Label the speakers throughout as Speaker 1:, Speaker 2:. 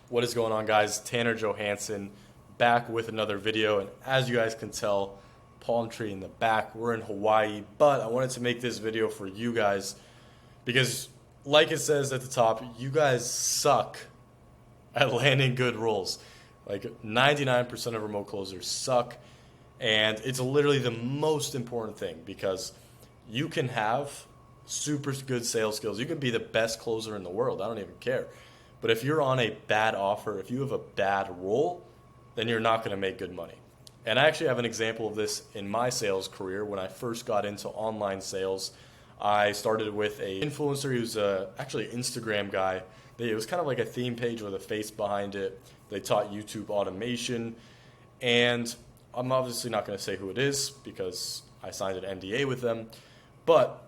Speaker 1: What is going on, guys? Tanner Johansson back with another video, and as you guys can tell, palm tree in the back. We're in Hawaii, but I wanted to make this video for you guys because, like it says at the top, you guys suck at landing good rolls. Like 99% of remote closers suck, and it's literally the most important thing because you can have super good sales skills. You can be the best closer in the world. I don't even care. But if you're on a bad offer, if you have a bad roll, then you're not going to make good money. And I actually have an example of this in my sales career. When I first got into online sales, I started with an influencer who's actually an Instagram guy. It was kind of like a theme page with a face behind it. They taught YouTube automation. And I'm obviously not going to say who it is because I signed an NDA with them. But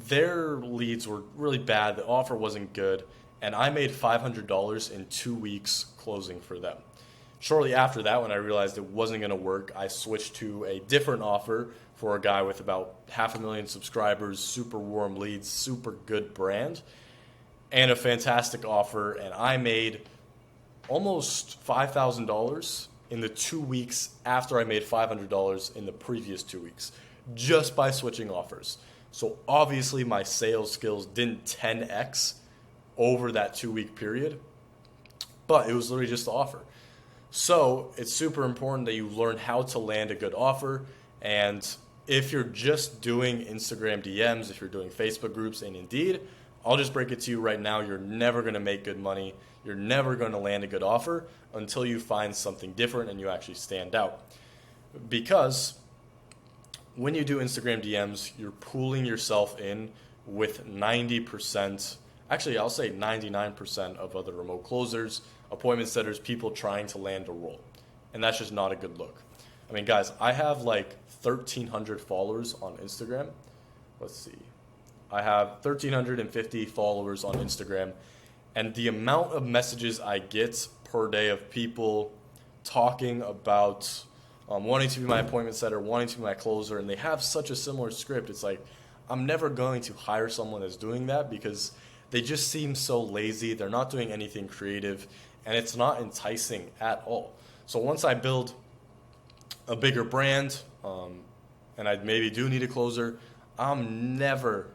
Speaker 1: their leads were really bad. The offer wasn't good. And I made $500 in 2 weeks closing for them. Shortly after that, when I realized it wasn't going to work, I switched to a different offer for a guy with about 500,000 subscribers, super warm leads, super good brand, and a fantastic offer. And I made almost $5,000 in the 2 weeks after I made $500 in the previous 2 weeks, just by switching offers. So obviously my sales skills didn't 10x over that 2 week period, but it was literally just the offer. So it's super important that you learn how to land a good offer. And if you're just doing Instagram DMs, if you're doing Facebook groups and Indeed, I'll just break it to you right now. You're never going to make good money. You're never going to land a good offer until you find something different and you actually stand out. Because when you do Instagram DMs, you're pulling yourself in with 90%. Actually, I'll say 99% of other remote closers, appointment setters, people trying to land a role. And that's just not a good look. I mean, guys, I have like 1,300 followers on Instagram. Let's see. I have 1,350 followers on Instagram. And the amount of messages I get per day of people talking about wanting to be my appointment setter, wanting to be my closer, and they have such a similar script. It's like, I'm never going to hire someone that's doing that because they just seem so lazy. They're not doing anything creative, and it's not enticing at all. So once I build a bigger brand, and I maybe do need a closer, I'm never,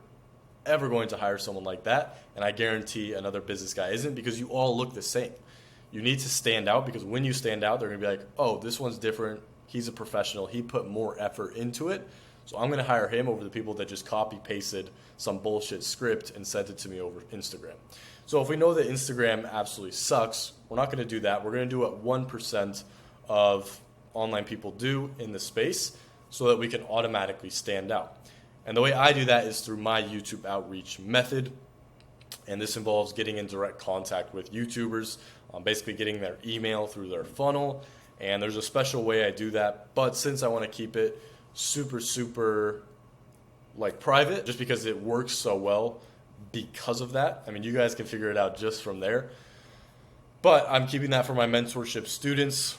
Speaker 1: ever going to hire someone like that, and I guarantee another business guy isn't, because you all look the same. You need to stand out, because when you stand out, they're going to be like, oh, this one's different. He's a professional. He put more effort into it. So I'm going to hire him over the people that just copy-pasted some bullshit script and sent it to me over Instagram. So if we know that Instagram absolutely sucks, we're not going to do that. We're going to do what 1% of online people do in the space so that we can automatically stand out. And the way I do that is through my YouTube outreach method. And this involves getting in direct contact with YouTubers, basically getting their email through their funnel. And there's a special way I do that. But since I want to keep it super like private, just because it works so well because of that. I mean, you guys can figure it out just from there. But I'm keeping that for my mentorship students.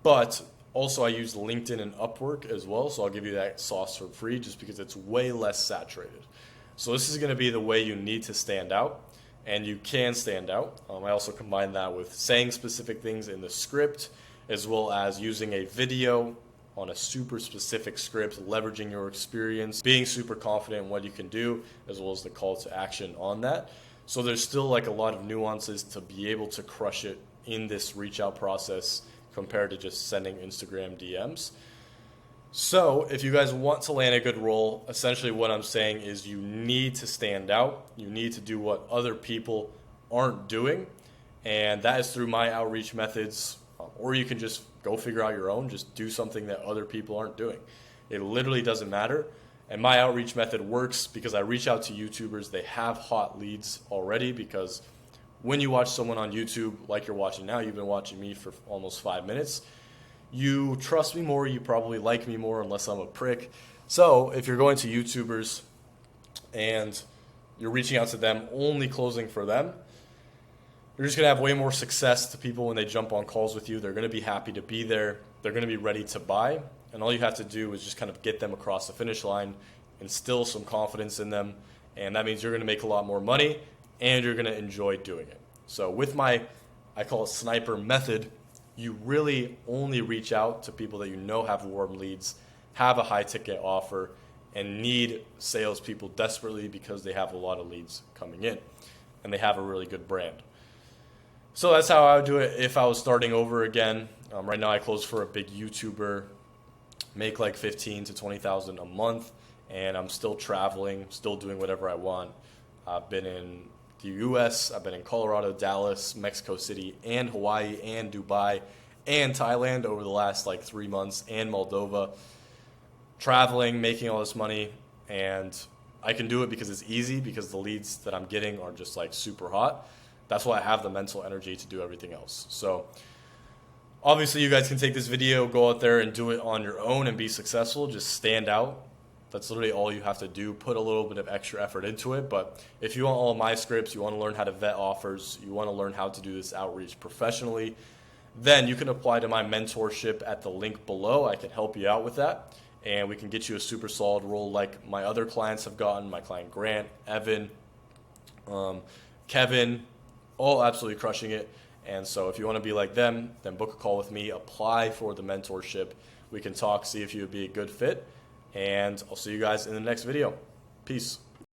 Speaker 1: But also I use LinkedIn and Upwork as well. So I'll give you that sauce for free just because it's way less saturated. So this is going to be the way you need to stand out. And you can stand out. I also combine that with saying specific things in the script, as well as using a video on a super specific script, leveraging your experience, being super confident in what you can do, as well as the call to action on that. So there's still like a lot of nuances to be able to crush it in this reach out process compared to just sending Instagram DMs. So if you guys want to land a good role, essentially what I'm saying is you need to stand out. You need to do what other people aren't doing. And that is through my outreach methods. Or you can just go figure out your own. Just do something that other people aren't doing. It literally doesn't matter. And my outreach method works because I reach out to YouTubers. They have hot leads already, because when you watch someone on YouTube like you're watching now, you've been watching me for almost 5 minutes, you trust me more, you probably like me more, unless I'm a prick. So if you're going to YouTubers and you're reaching out to them, only closing for them, you're just going to have way more success to people when they jump on calls with you. They're going to be happy to be there. They're going to be ready to buy. And all you have to do is just kind of get them across the finish line, instill some confidence in them. And that means you're going to make a lot more money and you're going to enjoy doing it. So with my, I call it sniper method, you really only reach out to people that you know have warm leads, have a high ticket offer, and need salespeople desperately because they have a lot of leads coming in and they have a really good brand. So that's how I would do it if I was starting over again. Right now I close for a big YouTuber, make like 15 to 20,000 a month, and I'm still traveling, still doing whatever I want. I've been in the US, I've been in Colorado, Dallas, Mexico City, and Hawaii, and Dubai, and Thailand over the last like 3 months, and Moldova. Traveling, making all this money, and I can do it because it's easy, because the leads that I'm getting are just like super hot. That's why I have the mental energy to do everything else. So obviously you guys can take this video, go out there and do it on your own and be successful. Just stand out. That's literally all you have to do. Put a little bit of extra effort into it. But if you want all of my scripts, you want to learn how to vet offers, you want to learn how to do this outreach professionally, then you can apply to my mentorship at the link below. I can help you out with that, and we can get you a super solid role like my other clients have gotten, my client Grant, Evan, Kevin, all absolutely crushing it. And so if you want to be like them, then book a call with me, apply for the mentorship. We can talk, see if you would be a good fit, and I'll see you guys in the next video. Peace.